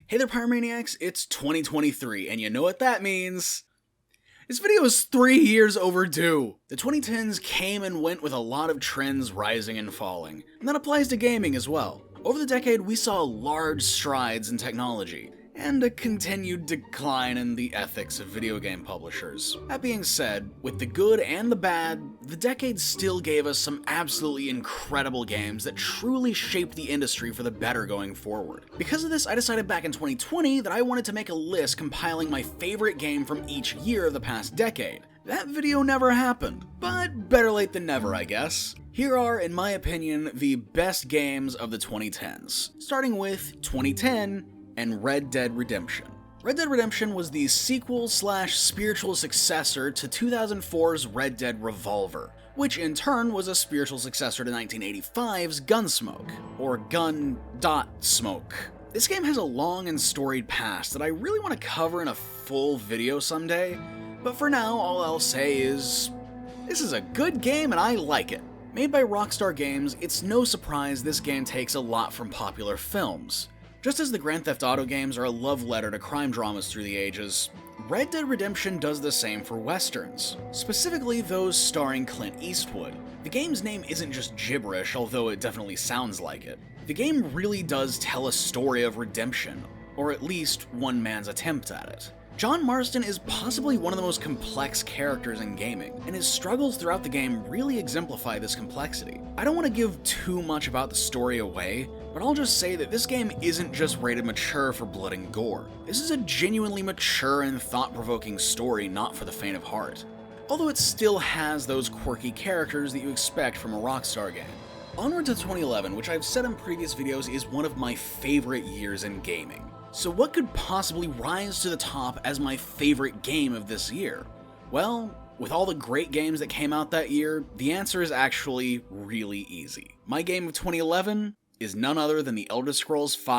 Hey there Pyromaniacs, it's 2023, and you know what that means. This video is 3 years overdue. The 2010s came and went with a lot of trends rising and falling, and that applies to gaming as well. Over the decade, we saw large strides in technology, and a continued decline in the ethics of video game publishers. That being said, with the good and the bad, the decade still gave us some absolutely incredible games that truly shaped the industry for the better going forward. Because of this, I decided back in 2020 that I wanted to make a list compiling my favorite game from each year of the past decade. That video never happened, but better late than never, I guess. Here are, in my opinion, the best games of the 2010s, starting with 2010, and Red Dead Redemption. Red Dead Redemption was the sequel/spiritual successor to 2004's Red Dead Revolver, which in turn was a spiritual successor to 1985's Gunsmoke, or Gun.Smoke. This game has a long and storied past that I really want to cover in a full video someday, but for now all I'll say is, this is a good game and I like it. Made by Rockstar Games, it's no surprise this game takes a lot from popular films. Just as the Grand Theft Auto games are a love letter to crime dramas through the ages, Red Dead Redemption does the same for westerns, specifically those starring Clint Eastwood. The game's name isn't just gibberish, although it definitely sounds like it. The game really does tell a story of redemption, or at least one man's attempt at it. John Marston is possibly one of the most complex characters in gaming, and his struggles throughout the game really exemplify this complexity. I don't want to give too much about the story away, but I'll just say that this game isn't just rated mature for blood and gore. This is a genuinely mature and thought-provoking story not for the faint of heart, although it still has those quirky characters that you expect from a Rockstar game. Onward to 2011, which I've said in previous videos is one of my favorite years in gaming. So what could possibly rise to the top as my favorite game of this year? Well, with all the great games that came out that year, the answer is actually really easy. My game of 2011 is none other than the Elder Scrolls V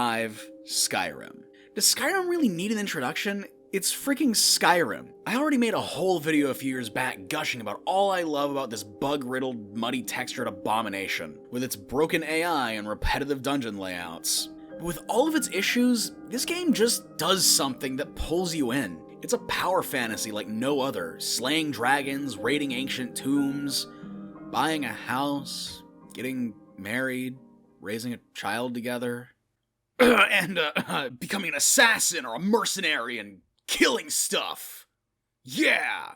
Skyrim. Does Skyrim really need an introduction? It's freaking Skyrim. I already made a whole video a few years back gushing about all I love about this bug-riddled, muddy textured abomination, with its broken AI and repetitive dungeon layouts. But with all of its issues, this game just does something that pulls you in. It's a power fantasy like no other, slaying dragons, raiding ancient tombs, buying a house, getting married, raising a child together, and becoming an assassin or a mercenary and killing stuff. Yeah!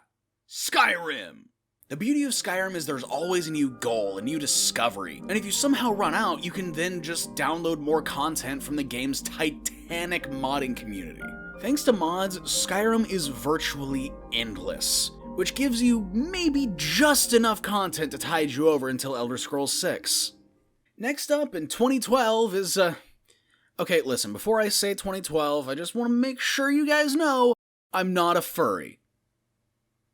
Skyrim! The beauty of Skyrim is there's always a new goal, a new discovery, and if you somehow run out, you can then just download more content from the game's titanic modding community. Thanks to mods, Skyrim is virtually endless, which gives you maybe just enough content to tide you over until Elder Scrolls VI. Next up in 2012 is, okay, listen, before I say 2012, I just want to make sure you guys know I'm not a furry.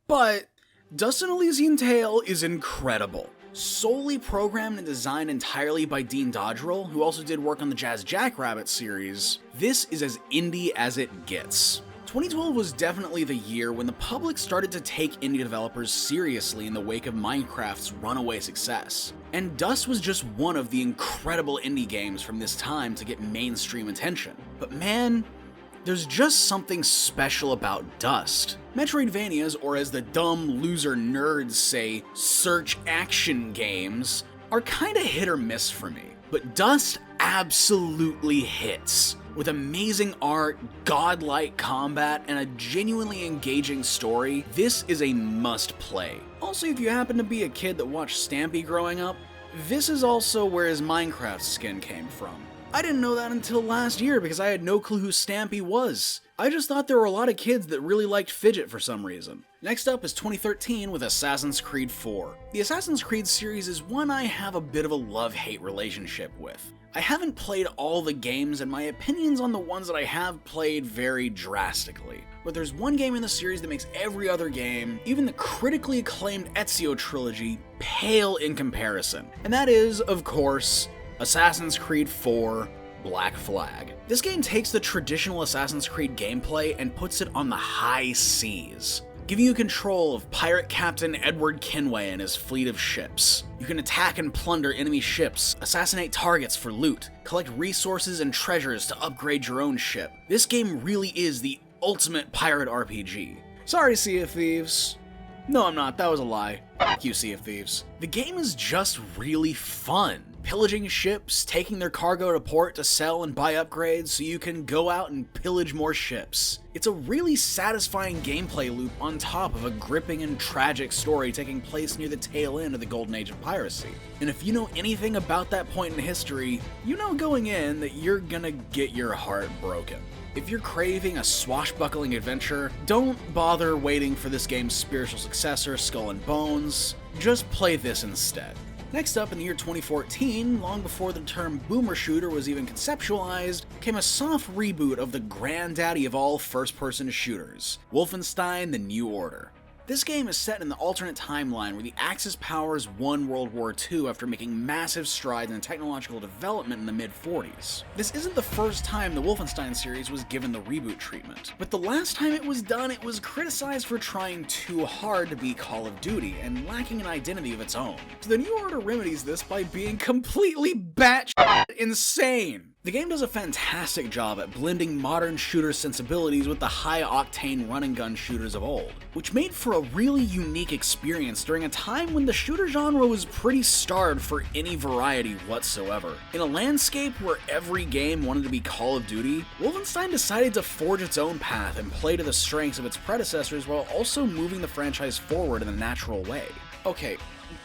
But Dust and Elysian Tale is incredible. Solely programmed and designed entirely by Dean Dodgerel, who also did work on the Jazz Jackrabbit series, this is as indie as it gets. 2012 was definitely the year when the public started to take indie developers seriously in the wake of Minecraft's runaway success. And Dust was just one of the incredible indie games from this time to get mainstream attention. But man, there's just something special about Dust. Metroidvanias, or as the dumb loser nerds say, search action games, are kinda hit or miss for me. But Dust absolutely hits. With amazing art, godlike combat, and a genuinely engaging story, this is a must-play. Also, if you happen to be a kid that watched Stampy growing up, this is also where his Minecraft skin came from. I didn't know that until last year because I had no clue who Stampy was. I just thought there were a lot of kids that really liked Fidget for some reason. Next up is 2013 with Assassin's Creed 4. The Assassin's Creed series is one I have a bit of a love-hate relationship with. I haven't played all the games and my opinions on the ones that I have played vary drastically. But there's one game in the series that makes every other game, even the critically acclaimed Ezio trilogy, pale in comparison. And that is, of course, Assassin's Creed 4 Black Flag. This game takes the traditional Assassin's Creed gameplay and puts it on the high seas. giving you control of pirate captain Edward Kenway and his fleet of ships. You can attack and plunder enemy ships, assassinate targets for loot, collect resources and treasures to upgrade your own ship. This game really is the ultimate pirate RPG. Sorry, Sea of Thieves. No, I'm not. That was a lie. Fuck you, Sea of Thieves. The game is just really fun. Pillaging ships, taking their cargo to port to sell and buy upgrades so you can go out and pillage more ships. It's a really satisfying gameplay loop on top of a gripping and tragic story taking place near the tail end of the golden age of piracy. And if you know anything about that point in history, you know going in that you're gonna get your heart broken. If you're craving a swashbuckling adventure, don't bother waiting for this game's spiritual successor, Skull and Bones. Just play this instead. Next up, in the year 2014, long before the term boomer shooter was even conceptualized, came a soft reboot of the granddaddy of all first-person shooters, Wolfenstein: The New Order. This game is set in the alternate timeline where the Axis powers won World War II after making massive strides in technological development in the mid-40s. This isn't the first time the Wolfenstein series was given the reboot treatment, but the last time it was done, it was criticized for trying too hard to be Call of Duty and lacking an identity of its own. So the New Order remedies this by being completely batshit insane. The game does a fantastic job at blending modern shooter sensibilities with the high-octane run-and-gun shooters of old, which made for a really unique experience during a time when the shooter genre was pretty starved for any variety whatsoever. In a landscape where every game wanted to be Call of Duty, Wolfenstein decided to forge its own path and play to the strengths of its predecessors while also moving the franchise forward in a natural way. Okay.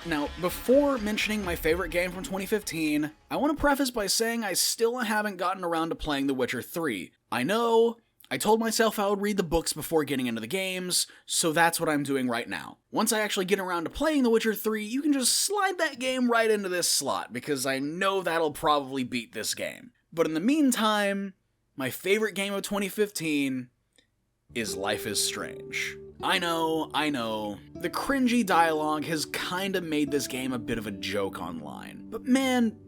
Now, before mentioning my favorite game from 2015, I want to preface by saying I still haven't gotten around to playing The Witcher 3. I know, I told myself I would read the books before getting into the games, so that's what I'm doing right now. Once I actually get around to playing The Witcher 3, you can just slide that game right into this slot, because I know that'll probably beat this game. But in the meantime, my favorite game of 2015 is Life is Strange. I know, the cringy dialogue has kinda made this game a bit of a joke online, but man,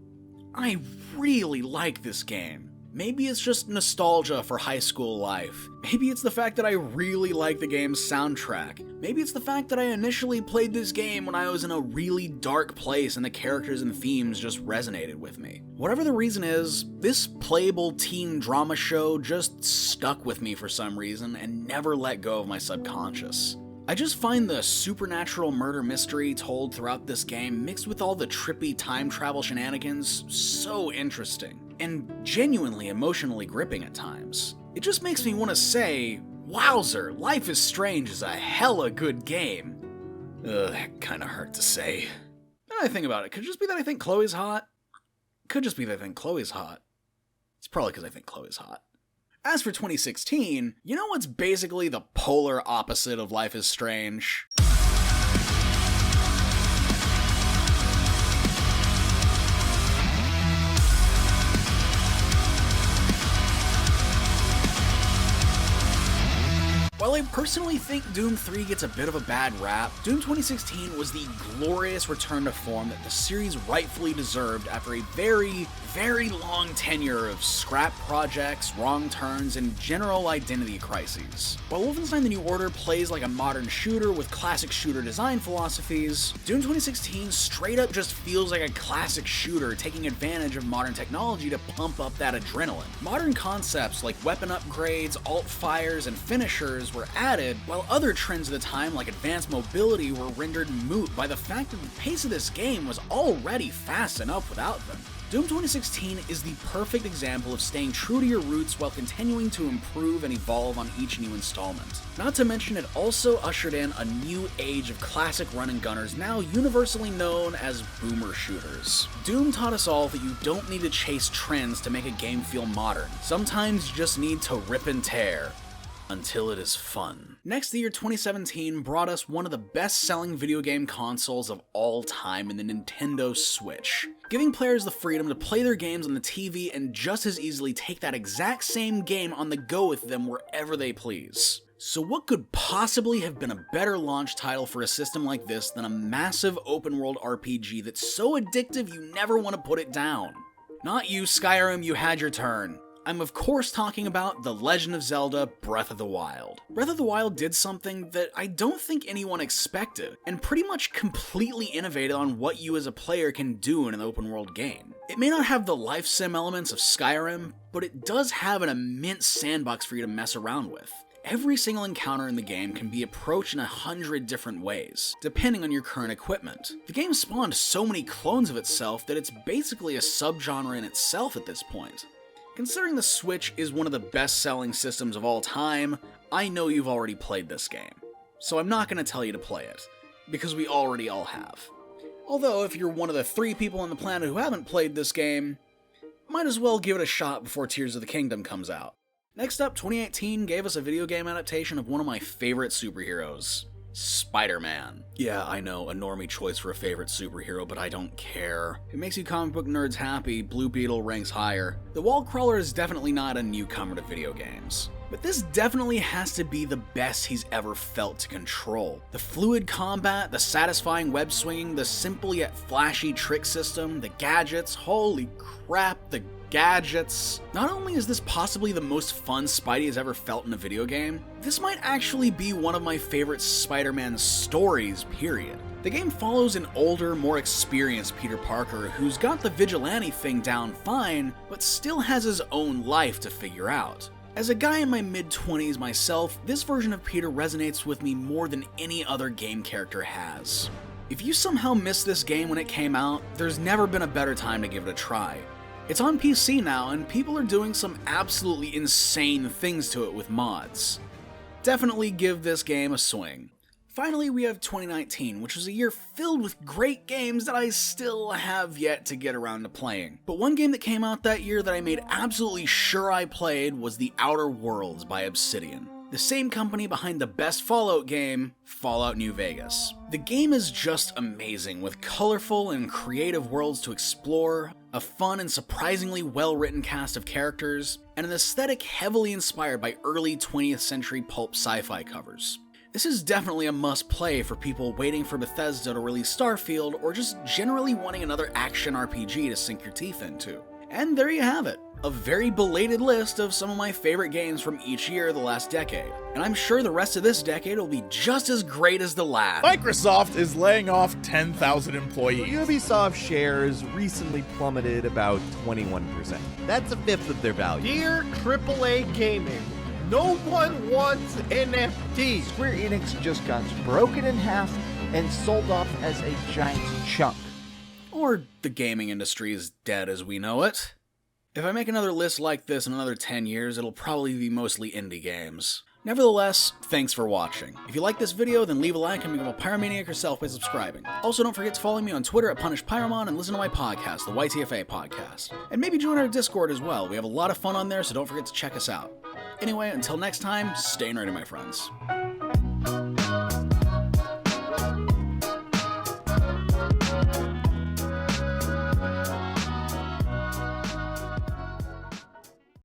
I really like this game. Maybe it's just nostalgia for high school life. Maybe it's the fact that I really like the game's soundtrack. Maybe it's the fact that I initially played this game when I was in a really dark place and the characters and themes just resonated with me. Whatever the reason is, this playable teen drama show just stuck with me for some reason and never let go of my subconscious. I just find the supernatural murder mystery told throughout this game mixed with all the trippy time travel shenanigans so interesting and genuinely emotionally gripping at times. It just makes me want to say, wowzer, Life is Strange is a hella good game. That kinda hurt to say. Now I think about it, could it just be that I think Chloe's hot? Could just be that I think Chloe's hot. It's probably because I think Chloe's hot. As for 2016, you know what's basically the polar opposite of Life is Strange? While I personally think Doom 3 gets a bit of a bad rap, Doom 2016 was the glorious return to form that the series rightfully deserved after a very, very long tenure of scrap projects, wrong turns, and general identity crises. While Wolfenstein: The New Order plays like a modern shooter with classic shooter design philosophies, Doom 2016 straight up just feels like a classic shooter taking advantage of modern technology to pump up that adrenaline. Modern concepts like weapon upgrades, alt fires, and finishers were added, while other trends of the time like advanced mobility were rendered moot by the fact that the pace of this game was already fast enough without them. Doom 2016 is the perfect example of staying true to your roots while continuing to improve and evolve on each new installment. Not to mention it also ushered in a new age of classic run-and-gunners now universally known as boomer shooters. Doom taught us all that you don't need to chase trends to make a game feel modern. Sometimes you just need to rip and tear. Until it is fun. Next, the year 2017 brought us one of the best-selling video game consoles of all time in the Nintendo Switch, giving players the freedom to play their games on the TV and just as easily take that exact same game on the go with them wherever they please. So what could possibly have been a better launch title for a system like this than a massive open-world RPG that's so addictive you never want to put it down? Not you, Skyrim, you had your turn. I'm of course talking about The Legend of Zelda Breath of the Wild. Breath of the Wild did something that I don't think anyone expected, and pretty much completely innovated on what you as a player can do in an open world game. It may not have the life sim elements of Skyrim, but it does have an immense sandbox for you to mess around with. Every single encounter in the game can be approached in 100 different ways, depending on your current equipment. The game spawned so many clones of itself that it's basically a subgenre in itself at this point. Considering the Switch is one of the best-selling systems of all time, I know you've already played this game. So I'm not going to tell you to play it, because we already all have. Although, if you're one of the 3 people on the planet who haven't played this game, might as well give it a shot before Tears of the Kingdom comes out. Next up, 2018 gave us a video game adaptation of one of my favorite superheroes, SpiderMan. Yeah, I know, a normie choice for a favorite superhero, but I don't care. If it makes you comic book nerds happy, Blue Beetle ranks higher. The wall crawler is definitely not a newcomer to video games, but this definitely has to be the best he's ever felt to control. The fluid combat, the satisfying web swinging, the simple yet flashy trick system, the gadgets, holy crap, the gadgets. Not only is this possibly the most fun Spidey has ever felt in a video game, this might actually be one of my favorite Spider-Man stories, period. The game follows an older, more experienced Peter Parker who's got the vigilante thing down fine, but still has his own life to figure out. As a guy in my mid-20s myself, this version of Peter resonates with me more than any other game character has. If you somehow missed this game when it came out, there's never been a better time to give it a try. It's on PC now, and people are doing some absolutely insane things to it with mods. Definitely give this game a swing. Finally, we have 2019, which was a year filled with great games that I still have yet to get around to playing. But one game that came out that year that I made absolutely sure I played was The Outer Worlds by Obsidian, the same company behind the best Fallout game, Fallout New Vegas. The game is just amazing, with colorful and creative worlds to explore, a fun and surprisingly well-written cast of characters, and an aesthetic heavily inspired by early 20th century pulp sci-fi covers. This is definitely a must-play for people waiting for Bethesda to release Starfield, or just generally wanting another action RPG to sink your teeth into. And there you have it, a very belated list of some of my favorite games from each year of the last decade. And I'm sure the rest of this decade will be just as great as the last. Microsoft is laying off 10,000 employees. Ubisoft shares recently plummeted about 21%. That's a fifth of their value. Dear AAA Gaming, no one wants NFTs. Square Enix just got broken in half and sold off as a giant chunk. Or the gaming industry is dead as we know it. If I make another list like this in another 10 years, it'll probably be mostly indie games. Nevertheless, thanks for watching. If you like this video, then leave a like and become a pyromaniac yourself by subscribing. Also, don't forget to follow me on Twitter at PunishPyromon and listen to my podcast, the YTFA Podcast. And maybe join our Discord as well. We have a lot of fun on there, so don't forget to check us out. Anyway, until next time, stay nerdy, my friends.